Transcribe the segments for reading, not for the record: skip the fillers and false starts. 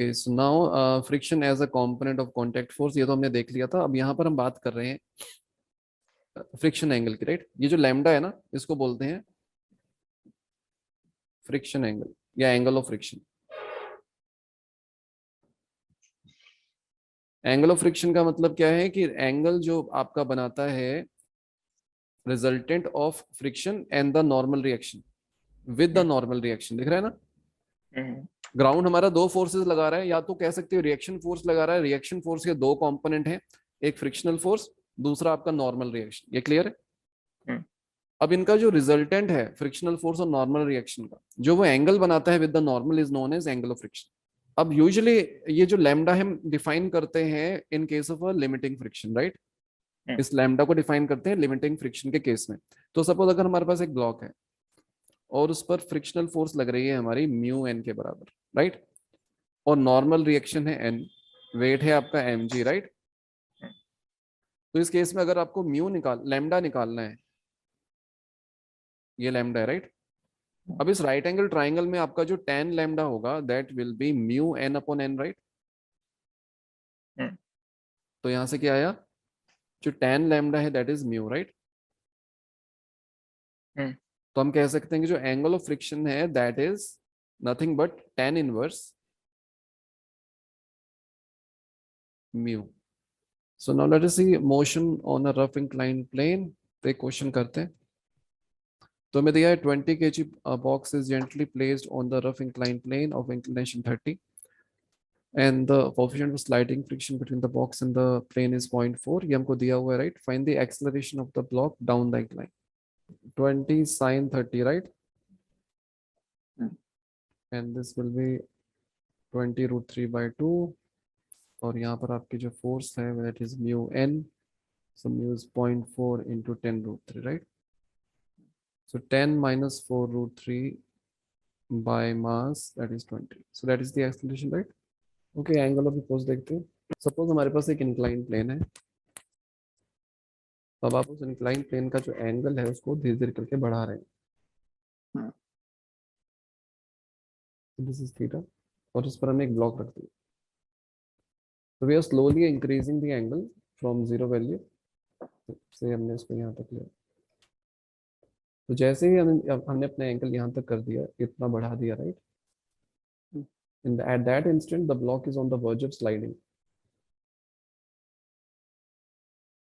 Okay, so now friction as a component of contact force, ये तो हमने देख लिया था। अब यहाँ पर हम बात कर रहे हैं फ्रिक्शन एंगल की, राइट। ये जो लैम्डा है ना, इसको बोलते हैं फ्रिक्शन एंगल या angle of friction. Angle of friction का मतलब क्या है कि एंगल जो आपका बनाता है resultant of friction and the normal reaction with the normal reaction. दिख रहा है ना, ग्राउंड हमारा दो फोर्सेस लगा रहा है, या तो कह सकते हो रिएक्शन फोर्स लगा रहा है। रिएक्शन फोर्स के दो कंपोनेंट हैं, एक फ्रिक्शनल फोर्स, दूसरा आपका नॉर्मल रिएक्शन। ये क्लियर है। अब इनका जो रिजल्टेंट है फ्रिक्शनल फोर्स और नॉर्मल रिएक्शन का, जो वो एंगल बनाता है with the normal, is known as angle of friction. अब यूजुअली ये जो लैम्डा हम डिफाइन करते हैं in case of a limiting friction, right. इस लैम्डा को डिफाइन करते हैं लिमिटिंग फ्रिक्शन के केस में। तो सपोज अगर हमारे पास एक ब्लॉक है और उस पर फ्रिक्शनल फोर्स लग रही है हमारी म्यू एन के बराबर, राइट, और नॉर्मल रिएक्शन है एन, वेट है आपका एम जी, राइट। तो इस केस में अगर आपको लैम्डा निकालना है, ये लैम्डा है, राइट। अब इस राइट एंगल ट्राइंगल में आपका जो tan लैम्डा होगा that will be mu N upon N, right. तो यहां से क्या आया, जो tan लैम्डा है दैट इज म्यू, राइट। तो हम कह सकते हैं कि जो एंगल ऑफ फ्रिक्शन है that is nothing but tan inverse mu. So now let us see motion on a rough inclined plane. तो एक क्वेश्चन करते हैं। तो हमें दिया है 20 kg box is gently placed on the rough inclined plane of inclination 30 and the coefficient of sliding friction between the box and the plane is 0.4. ये हमको दिया हुआ है, right. Find the acceleration of the block down the incline. 20 sin 30, right. And this will be 20 root 3 by 2. और यहाँ पर आपकी जो फोर्स है that is mu n. So mu is 0.4 into 10 root 3, right. So 10 minus 4 root 3 by mass, that is 20. So that is the acceleration, right. Okay, angle of repose देखते हैं। Suppose हमारे पास एक इंक्लाइन प्लेन है। अब आप उस incline plane का जो एंगल है उसको धीरे धीरे करके बढ़ा रहे हैं। दिस इज थीटा, और उस पर हमने एक ब्लॉक रख दिया। तो we are slowly increasing the angle from zero value से हमने इसको यहाँ तक लिया। तो जैसे ही हमने अपना एंगल यहाँ तक कर दिया, इतना बढ़ा दिया, right. At that instant the block is on the verge of sliding.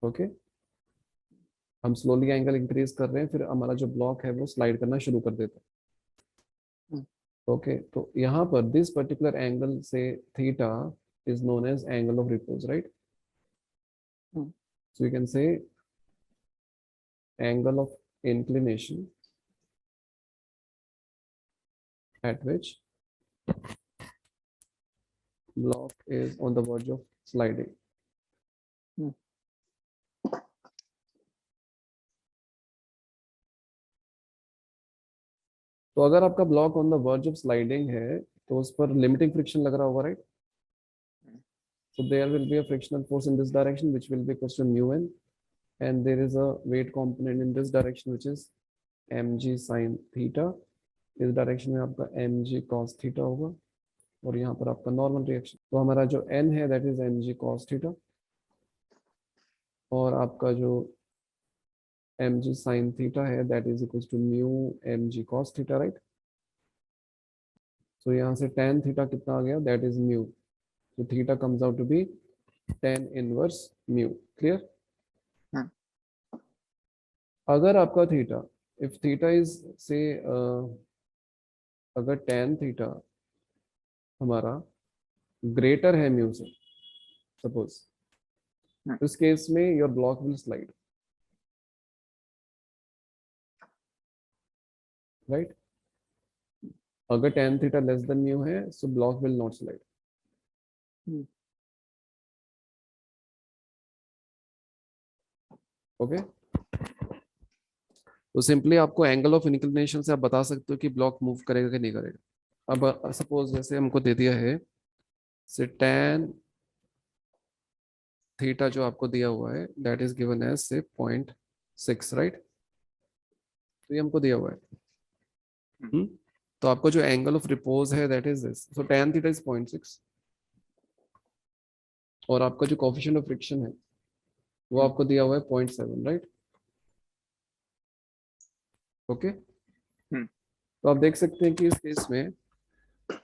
Okay, हम स्लोली एंगल इंक्रीज कर रहे हैं, फिर हमारा जो ब्लॉक है वो स्लाइड करना शुरू कर देता है। ओके, तो यहाँ पर दिस पर्टिकुलर एंगल से theta is known as angle of repose, right. So you can say angle of inclination at which block is on the verge of sliding. तो अगर आपका block on the verge of sliding है तो उस पर limiting friction लग रहा होगा, right. So there will be a frictional force in this direction which will be equal to mu n, and there is a weight component in this direction which is mg sin theta. इस direction में आपका mg cos theta होगा, और यहाँ पर आपका normal reaction. तो हमारा जो n है that is mg cos theta, और आपका जो mg sin theta है that is equal to mu mg cos theta, right. तो यहाँ से tan theta कितना आ गया, that is mu. So theta comes out to be tan inverse mu. Clear? अगर आपका theta, if theta is say अगर tan theta हमारा ग्रेटर है म्यू से, सपोज, इस केस में your block will slide, right. अगर tan theta less than mu है so block will not slide. Okay, तो सिंपली आपको एंगल ऑफ इंक्लिनेशन से आप बता सकते हो कि ब्लॉक मूव करेगा कि नहीं करेगा. अब सपोज जैसे हमको दे दिया है से tan थीटा जो आपको दिया हुआ है दैट इज गिवन एज से 0.6, राइट. तो ये हमको दिया हुआ है. तो आपको जो एंगल ऑफ रिपोज है that is this. So tan theta is 0.6. और आपका जो कोफिशिएंट ऑफ फ्रिक्शन है वो आपको दिया हुआ है 0.7, राइट? ओके, तो आप देख सकते हैं कि इस केस में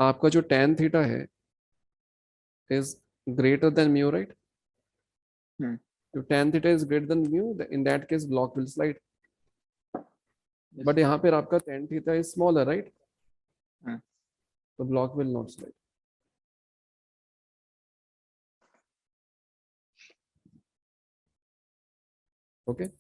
आपका जो tan थीटा है is greater than mu, right? If tan theta is greater than mu, in that case block will slide. But यहाँ पे आपका tan theta is smaller, right? So block will not slide. Okay.